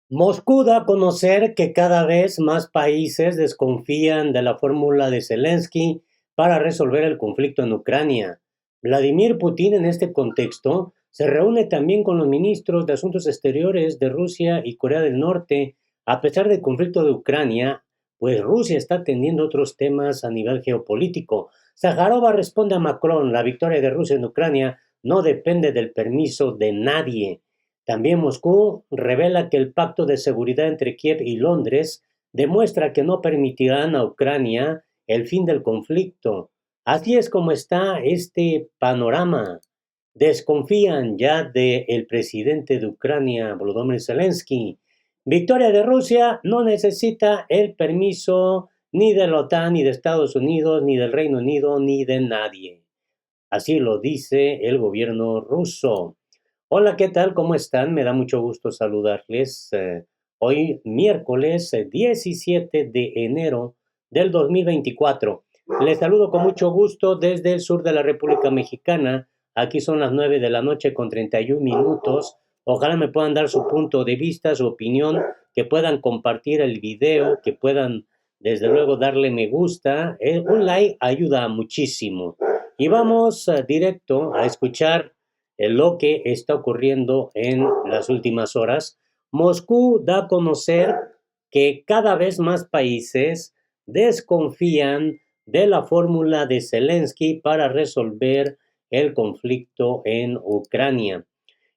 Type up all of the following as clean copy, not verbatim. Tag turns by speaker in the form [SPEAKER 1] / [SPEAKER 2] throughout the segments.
[SPEAKER 1] Moscú da a conocer que cada vez más países desconfían de la fórmula de Zelensky para resolver el conflicto en Ucrania. Vladimir Putin en este contexto se reúne también con los ministros de Asuntos Exteriores de Rusia y Corea del Norte, a pesar del conflicto de Ucrania, pues Rusia está atendiendo otros temas a nivel geopolítico. Zaharova responde a Macron, la victoria de Rusia en Ucrania no depende del permiso de nadie. También Moscú revela que el pacto de seguridad entre Kiev y Londres demuestra que no permitirán a Ucrania el fin del conflicto. Así es como está este panorama. Desconfían ya del presidente de Ucrania, Volodymyr Zelensky. Victoria de Rusia no necesita el permiso ni de la OTAN, ni de Estados Unidos, ni del Reino Unido, ni de nadie. Así lo dice el gobierno ruso. Hola, ¿qué tal? ¿Cómo están? Me da mucho gusto saludarles. Hoy miércoles 17 de enero del 2024. Les saludo con mucho gusto desde el sur de la República Mexicana. Aquí son las 9 de la noche con 31 minutos. Ojalá me puedan dar su punto de vista, su opinión, que puedan compartir el video, que puedan desde luego darle me gusta. Un like ayuda muchísimo. Y vamos directo a escuchar lo que está ocurriendo en las últimas horas. Moscú da a conocer que cada vez más países desconfían de la fórmula de Zelensky para resolver el conflicto en Ucrania.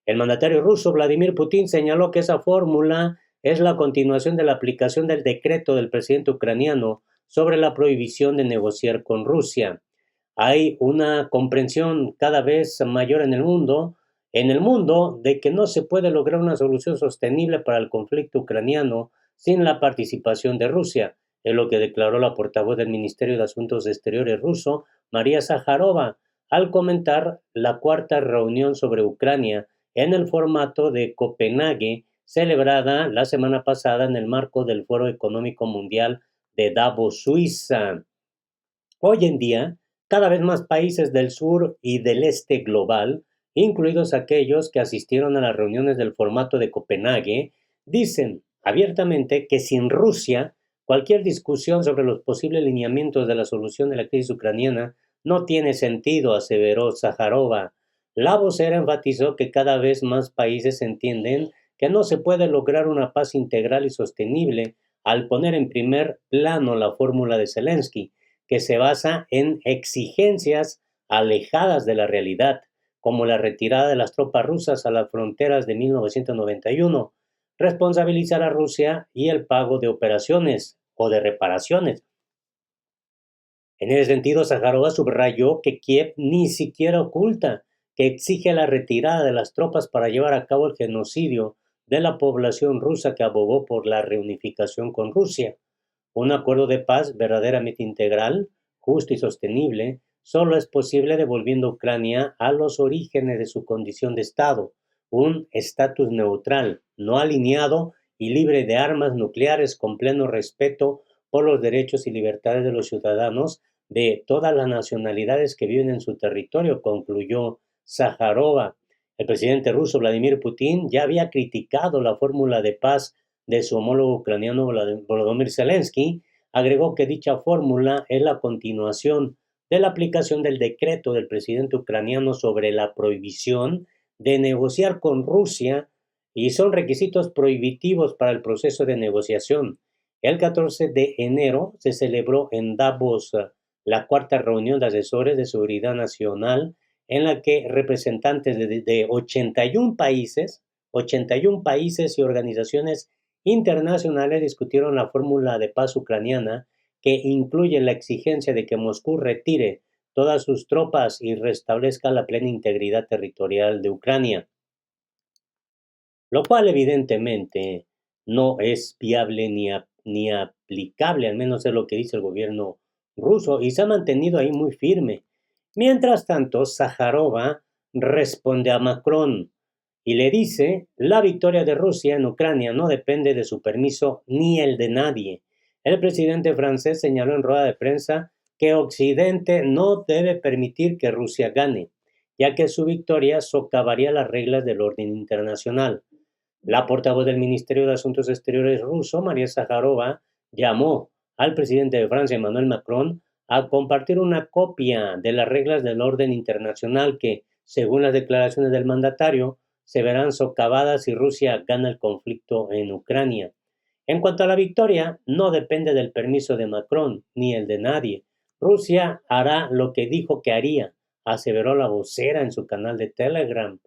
[SPEAKER 1] El mandatario ruso Vladimir Putin señaló que esa fórmula es la continuación de la aplicación del decreto del presidente ucraniano sobre la prohibición de negociar con Rusia. Hay una comprensión cada vez mayor en el mundo, de que no se puede lograr una solución sostenible para el conflicto ucraniano sin la participación de Rusia, es lo que declaró la portavoz del Ministerio de Asuntos Exteriores ruso, María Zaharova, al comentar la cuarta reunión sobre Ucrania en el formato de Copenhague, celebrada la semana pasada en el marco del Foro Económico Mundial de Davos, Suiza. Hoy en día, cada vez más países del sur y del este global, incluidos aquellos que asistieron a las reuniones del formato de Copenhague, dicen abiertamente que sin Rusia, cualquier discusión sobre los posibles lineamientos de la solución de la crisis ucraniana no tiene sentido, aseveró Zaharova. La vocera enfatizó que cada vez más países entienden que no se puede lograr una paz integral y sostenible al poner en primer plano la fórmula de Zelensky, que se basa en exigencias alejadas de la realidad, como la retirada de las tropas rusas a las fronteras de 1991, responsabilizar a Rusia y el pago de operaciones o de reparaciones. En ese sentido, Sájarova subrayó que Kiev ni siquiera oculta que exige la retirada de las tropas para llevar a cabo el genocidio de la población rusa, que abogó por la reunificación con Rusia. Un acuerdo de paz verdaderamente integral, justo y sostenible solo es posible devolviendo a Ucrania a los orígenes de su condición de Estado, un estatus neutral, no alineado y libre de armas nucleares, con pleno respeto por los derechos y libertades de los ciudadanos de todas las nacionalidades que viven en su territorio, concluyó Sájarova. El presidente ruso Vladimir Putin ya había criticado la fórmula de paz de su homólogo ucraniano Volodymyr Zelensky. Agregó que dicha fórmula es la continuación de la aplicación del decreto del presidente ucraniano sobre la prohibición de negociar con Rusia, y son requisitos prohibitivos para el proceso de negociación. El 14 de enero se celebró en Davos la cuarta reunión de asesores de seguridad nacional, en la que representantes de 81 países y organizaciones internacionales discutieron la fórmula de paz ucraniana, que incluye la exigencia de que Moscú retire todas sus tropas y restablezca la plena integridad territorial de Ucrania, lo cual evidentemente no es viable ni aplicable, al menos es lo que dice el gobierno ruso, y se ha mantenido ahí muy firme. Mientras tanto, Sájarova responde a Macron y le dice: la victoria de Rusia en Ucrania no depende de su permiso ni el de nadie. El presidente francés señaló en rueda de prensa que Occidente no debe permitir que Rusia gane, ya que su victoria socavaría las reglas del orden internacional. La portavoz del Ministerio de Asuntos Exteriores ruso, María Zaharova, llamó al presidente de Francia, Emmanuel Macron, a compartir una copia de las reglas del orden internacional que, según las declaraciones del mandatario, se verán socavadas si Rusia gana el conflicto en Ucrania. En cuanto a la victoria, no depende del permiso de Macron ni el de nadie. Rusia hará lo que dijo que haría, aseveró la vocera en su canal de Telegram.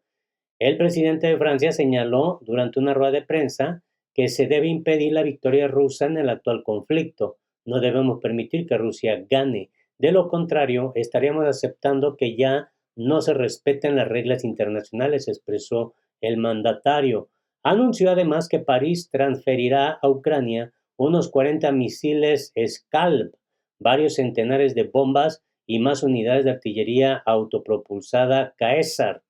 [SPEAKER 1] El presidente de Francia señaló durante una rueda de prensa que se debe impedir la victoria rusa en el actual conflicto. No debemos permitir que Rusia gane. De lo contrario, estaríamos aceptando que ya no se respeten las reglas internacionales, expresó el mandatario. Anunció además que París transferirá a Ucrania unos 40 misiles Scalp, varios centenares de bombas y más unidades de artillería autopropulsada Caesar.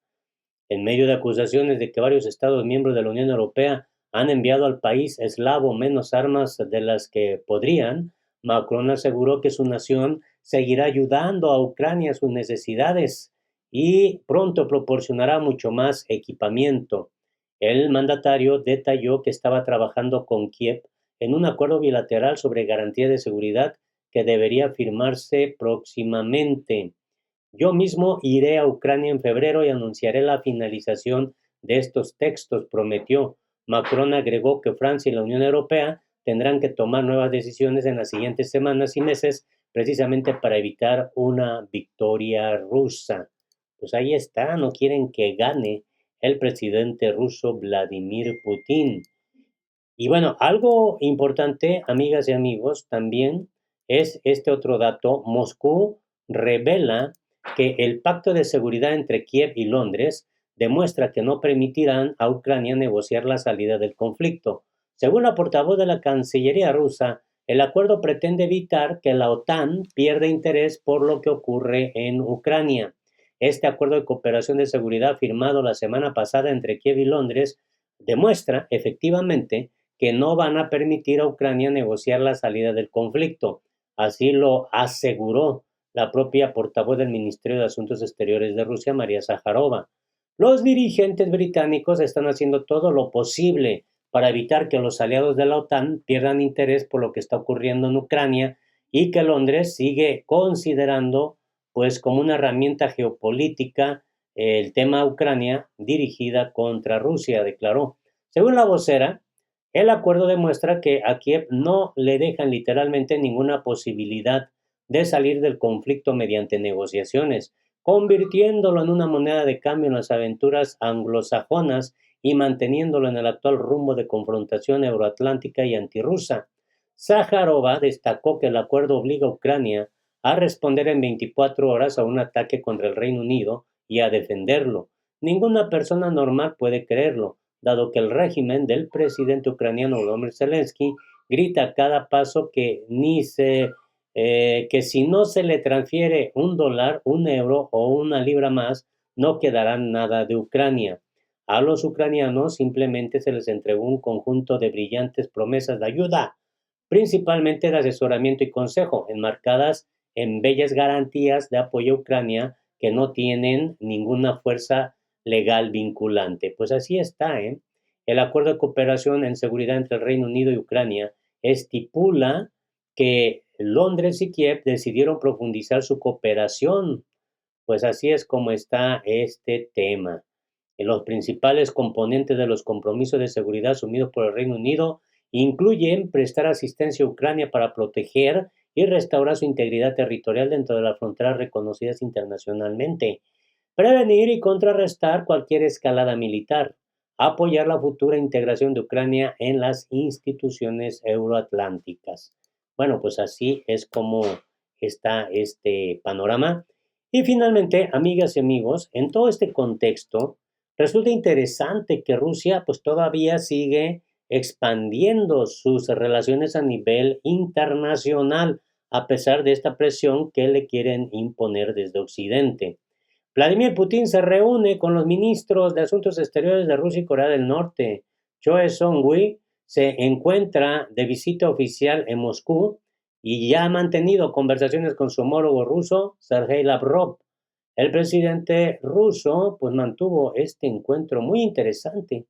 [SPEAKER 1] En medio de acusaciones de que varios Estados miembros de la Unión Europea han enviado al país eslavo menos armas de las que podrían, Macron aseguró que su nación seguirá ayudando a Ucrania a sus necesidades y pronto proporcionará mucho más equipamiento. El mandatario detalló que estaba trabajando con Kiev en un acuerdo bilateral sobre garantía de seguridad que debería firmarse próximamente. Yo mismo iré a Ucrania en febrero y anunciaré la finalización de estos textos, prometió. Macron agregó que Francia y la Unión Europea tendrán que tomar nuevas decisiones en las siguientes semanas y meses precisamente para evitar una victoria rusa. Pues ahí está, no quieren que gane el presidente ruso Vladimir Putin. Y bueno, algo importante, amigas y amigos, también es este otro dato. Moscú revela que el pacto de seguridad entre Kiev y Londres demuestra que no permitirán a Ucrania negociar la salida del conflicto. Según la portavoz de la Cancillería rusa, el acuerdo pretende evitar que la OTAN pierda interés por lo que ocurre en Ucrania. Este acuerdo de cooperación de seguridad firmado la semana pasada entre Kiev y Londres demuestra efectivamente que no van a permitir a Ucrania negociar la salida del conflicto. Así lo aseguró la propia portavoz del Ministerio de Asuntos Exteriores de Rusia, María Zaharova. Los dirigentes británicos están haciendo todo lo posible para evitar que los aliados de la OTAN pierdan interés por lo que está ocurriendo en Ucrania y que Londres sigue considerando pues como una herramienta geopolítica el tema Ucrania dirigida contra Rusia, declaró. Según la vocera, el acuerdo demuestra que a Kiev no le dejan literalmente ninguna posibilidad de salir del conflicto mediante negociaciones, convirtiéndolo en una moneda de cambio en las aventuras anglosajonas y manteniéndolo en el actual rumbo de confrontación euroatlántica y antirrusa. Sájarova destacó que el acuerdo obliga a Ucrania a responder en 24 horas a un ataque contra el Reino Unido y a defenderlo. Ninguna persona normal puede creerlo, dado que el régimen del presidente ucraniano Volodymyr Zelensky grita a cada paso que si no se le transfiere un dólar, un euro o una libra más, no quedará nada de Ucrania. A los ucranianos simplemente se les entregó un conjunto de brillantes promesas de ayuda, principalmente de asesoramiento y consejo, enmarcadas en bellas garantías de apoyo a Ucrania que no tienen ninguna fuerza legal vinculante. Pues así está, ¿eh? El acuerdo de cooperación en seguridad entre el Reino Unido y Ucrania estipula que Londres y Kiev decidieron profundizar su cooperación. Pues así es como está este tema. Los principales componentes de los compromisos de seguridad asumidos por el Reino Unido incluyen prestar asistencia a Ucrania para proteger y restaurar su integridad territorial dentro de las fronteras reconocidas internacionalmente, prevenir y contrarrestar cualquier escalada militar, apoyar la futura integración de Ucrania en las instituciones euroatlánticas. Bueno, pues así es como está este panorama. Y finalmente, amigas y amigos, en todo este contexto, resulta interesante que Rusia pues todavía sigue expandiendo sus relaciones a nivel internacional, a pesar de esta presión que le quieren imponer desde Occidente. Vladimir Putin se reúne con los ministros de Asuntos Exteriores de Rusia y Corea del Norte. Choe Son-hui se encuentra de visita oficial en Moscú y ya ha mantenido conversaciones con su homólogo ruso, Sergei Lavrov. El presidente ruso pues mantuvo este encuentro muy interesante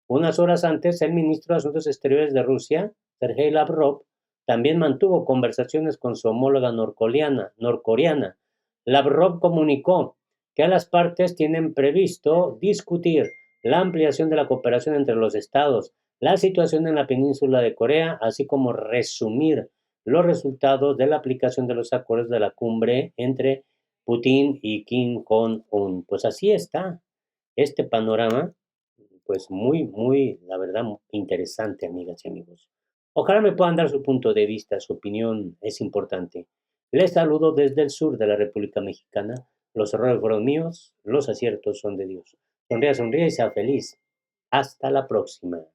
[SPEAKER 1] Unas horas antes, el ministro de Asuntos Exteriores de Rusia, Sergei Lavrov, también mantuvo conversaciones con su homóloga norcoreana. Lavrov comunicó que las partes tienen previsto discutir la ampliación de la cooperación entre los estados, la situación en la península de Corea, así como resumir los resultados de la aplicación de los acuerdos de la cumbre entre Putin y Kim Jong-un. Pues así está este panorama, pues muy, la verdad, interesante, amigas y amigos. Ojalá me puedan dar su punto de vista, su opinión es importante. Les saludo desde el sur de la República Mexicana. Los errores fueron míos, los aciertos son de Dios. Sonría, sonríe y sea feliz. Hasta la próxima.